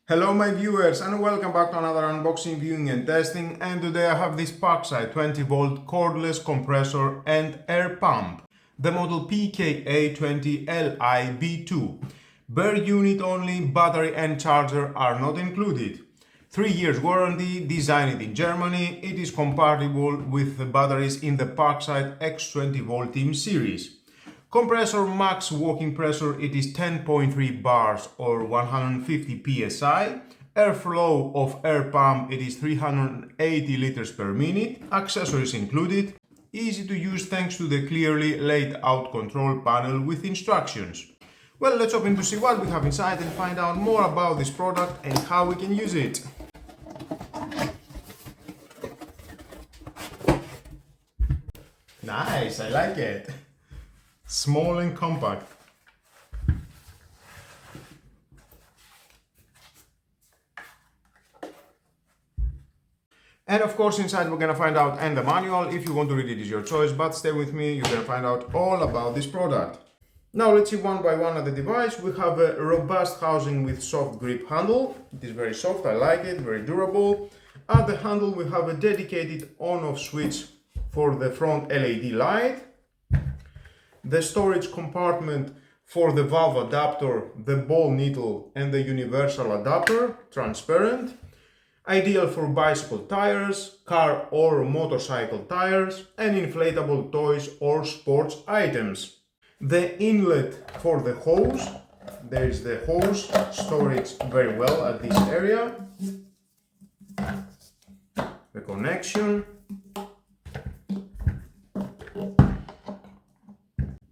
Hello my viewers and welcome back to another unboxing, viewing and testing, and today I have this Parkside 20V Cordless Compressor and Air Pump, the model PKA 20LIB2. Bare unit only, battery and charger are not included. 3 years warranty, designed in Germany, it is compatible with the batteries in the Parkside X20V Team series. Compressor max working pressure, it is 10.3 bars or 150 psi. Airflow of air pump, it is 380 liters per minute. Accessories included. Easy to use thanks to the clearly laid out control panel with instructions. Well, let's open to see what we have inside and find out more about this product and how we can use it. Nice, I like it. Small and compact. And of course inside we're gonna find out and the manual. If you want to read it is your choice, but stay with me, you're gonna find out all about this product. Now let's see one by one at the device. We have a robust housing with soft grip handle. It is very soft, I like it, very durable. At the handle we have a dedicated on-off switch for the front LED light. The storage compartment for the valve adapter, the ball needle and the universal adapter, transparent. Ideal for bicycle tires, car or motorcycle tires, and inflatable toys or sports items. The inlet for the hose, there is the hose, storage very well at this area. The connection.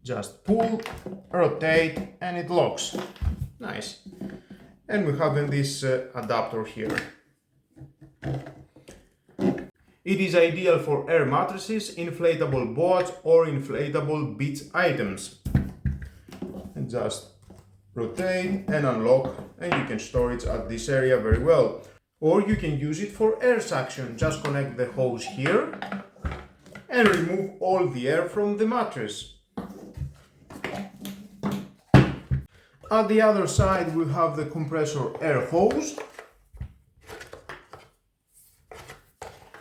Just pull, rotate and it locks. Nice. And we have this adapter here. It is ideal for air mattresses, inflatable boards or inflatable beach items. And just rotate and unlock and you can store it at this area very well. Or you can use it for air suction. Just connect the hose here and remove all the air from the mattress. At the other side we have the compressor air hose.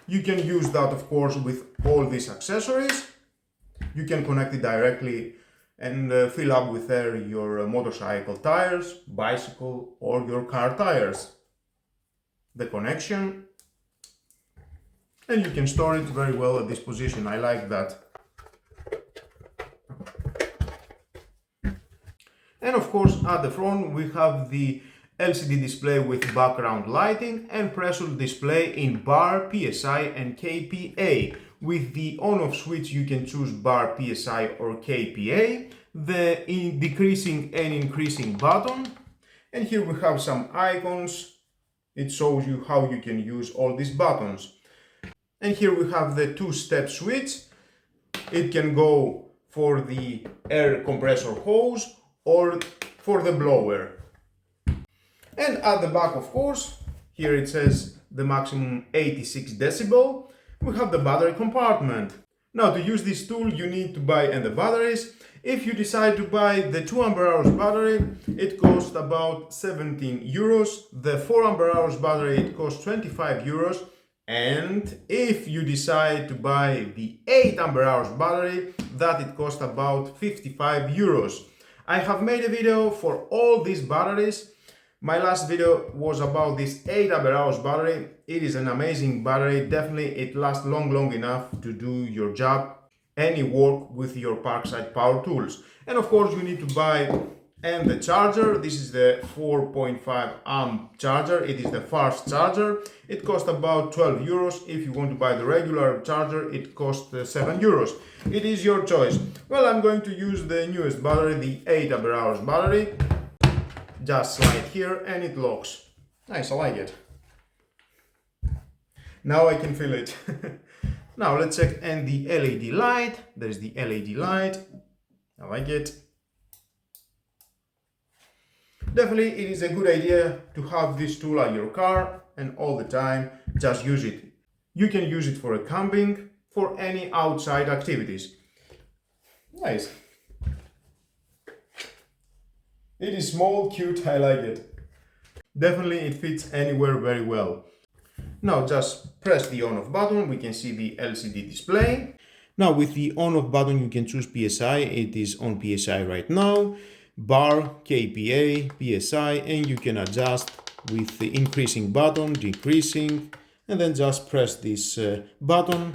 You can use that of course with all these accessories. You can connect it directly and fill up with air your motorcycle tires, bicycle or your car tires. The connection. And you can store it very well at this position, I like that. And of course at the front we have the LCD display with background lighting and pressure display in bar, PSI and KPA. With the on-off switch you can choose bar, PSI or KPA, the decreasing and increasing button. And here we have some icons. It shows you how you can use all these buttons. And here we have the two-step switch. It can go for the air compressor hose or for the blower. And at the back of course, here it says the maximum 86 decibel. We have the battery compartment. Now to use this tool you need to buy the batteries. If you decide to buy the 2 Ah battery, it costs about 17 euros. The 4 Ah battery, it costs 25 euros. And if you decide to buy the 8 Ah battery, that it costs about 55 euros. I have made a video for all these batteries. My last video was about this 8 Ah battery. It is an amazing battery. Definitely it lasts long enough to do your job, any work with your Parkside power tools. And of course you need to buy the charger. This is the 4.5 amp charger. It is the fast charger. It costs about 12 euros. If you want to buy the regular charger, it costs 7 euros. It is your choice. Well, I'm going to use the newest battery, the 8 Ah battery. Just slide here and it locks. Nice, I like it. Now I can feel it. Now let's check and the LED light. There's the LED light. I like it. Definitely it is a good idea to have this tool at your car and all the time just use it. You can use it for camping, for any outside activities. Nice. It is small, cute, I like it. Definitely it fits anywhere very well. Now just press the on-off button, we can see the LCD display. Now with the on-off button you can choose PSI, it is on PSI right now, bar, KPA, PSI, and you can adjust with the increasing button, decreasing, and then just press this button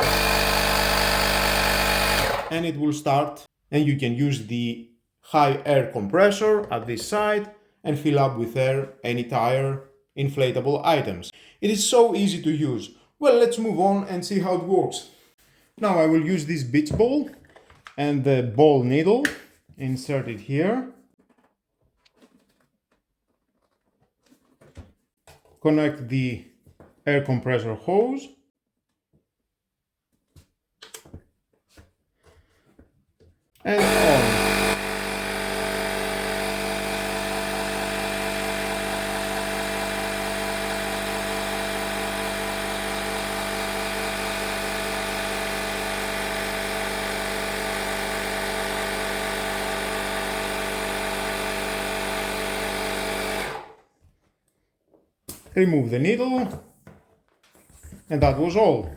and it will start, and you can use the high air compressor at this side and fill up with air any tire, inflatable items. It is so easy to use. Well, let's move on and see how it works. Now I will use this beach ball and the ball needle, insert it here, connect the air compressor hose, and on. Remove the needle, and that was all.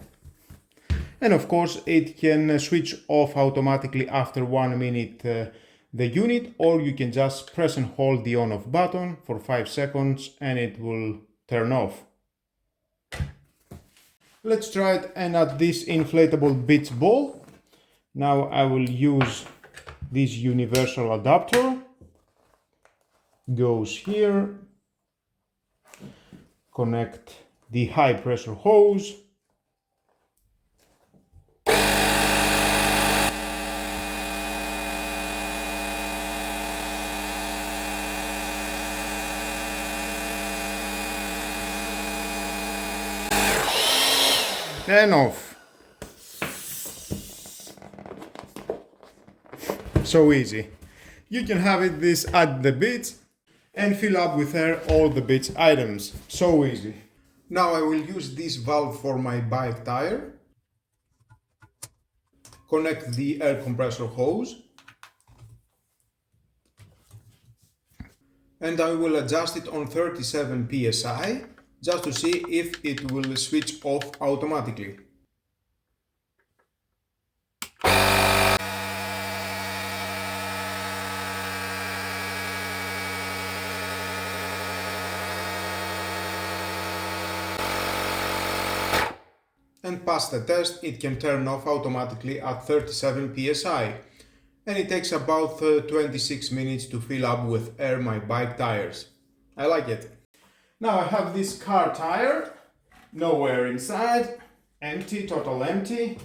And of course it can switch off automatically after 1 minute the unit, or you can just press and hold the on-off button for 5 seconds and it will turn off. Let's try it and add this inflatable beach ball. Now I will use this universal adapter. Goes here. Connect the high pressure hose. And off. So easy. You can have it this at the beach and fill up with air all the beach items. So easy. Now I will use this valve for my bike tire. Connect the air compressor hose. And I will adjust it on 37 psi just to see if it will switch off automatically. And pass the test, it can turn off automatically at 37 psi. And it takes about 26 minutes to fill up with air my bike tires. I like it. Now I have this car tire, no air inside, empty, total empty.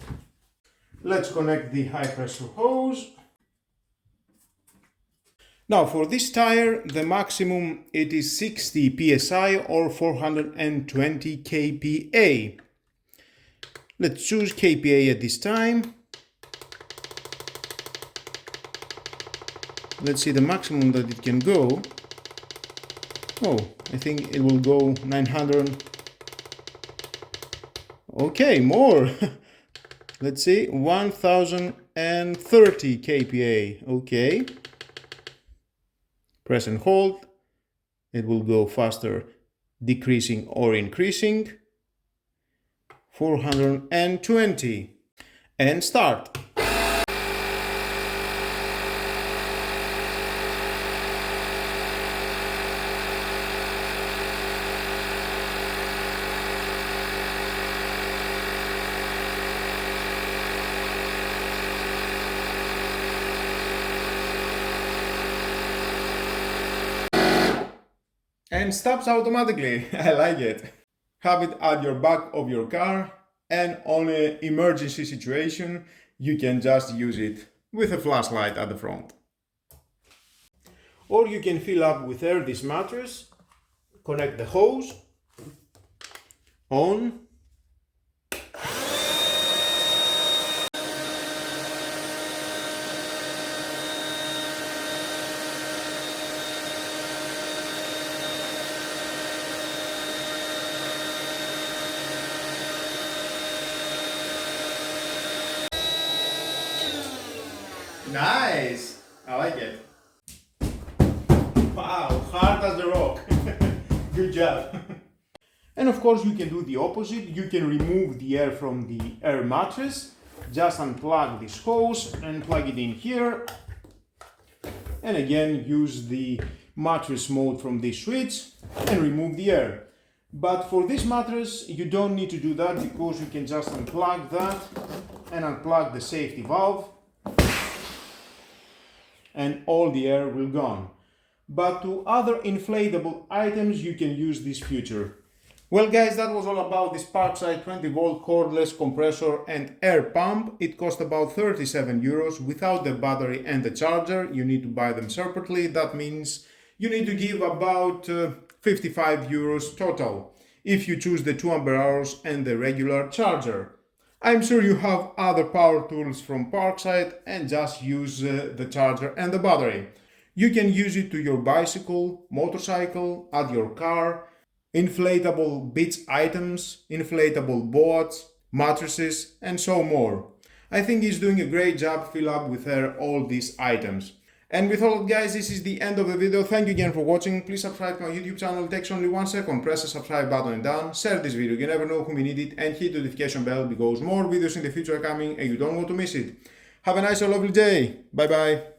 Let's connect the high pressure hose. Now for this tire, the maximum it is 60 psi or 420 kPa. Let's choose kPa at this time. Let's see the maximum that it can go. Oh, I think it will go 900. Okay, more. Let's see, 1030 kPa. Okay. Press and hold. It will go faster, decreasing or increasing. 420. And start. And stops automatically. I like it. Have it at your back of your car, and on an emergency situation you can just use it with a flashlight at the front. Or you can fill up with air this mattress, connect the hose, on, Nice! I like it. Wow, hard as the rock. Good job. And of course you can do the opposite. You can remove the air from the air mattress. Just unplug this hose and plug it in here. And again use the mattress mode from this switch and remove the air. But for this mattress you don't need to do that, because you can just unplug that and unplug the safety valve and all the air will gone. But to other inflatable items you can use this feature. Well guys, that was all about this Parkside 20V cordless compressor and air pump. It cost about 37 euros without the battery and the charger. You need to buy them separately. That means you need to give about 55 euros total if you choose the 2 ampere hours and the regular charger. I'm sure you have other power tools from Parkside and just use the charger and the battery. You can use it to your bicycle, motorcycle, at your car, inflatable beach items, inflatable boats, mattresses, and so more. I think he's doing a great job fill up with air all these items. And with all guys, this is the end of the video. Thank you again for watching. Please subscribe to my YouTube channel. It takes only 1 second. Press the subscribe button and down. Share this video, you never know whom you need it, and hit the notification bell because more videos in the future are coming and you don't want to miss it. Have a nice and lovely day. Bye bye.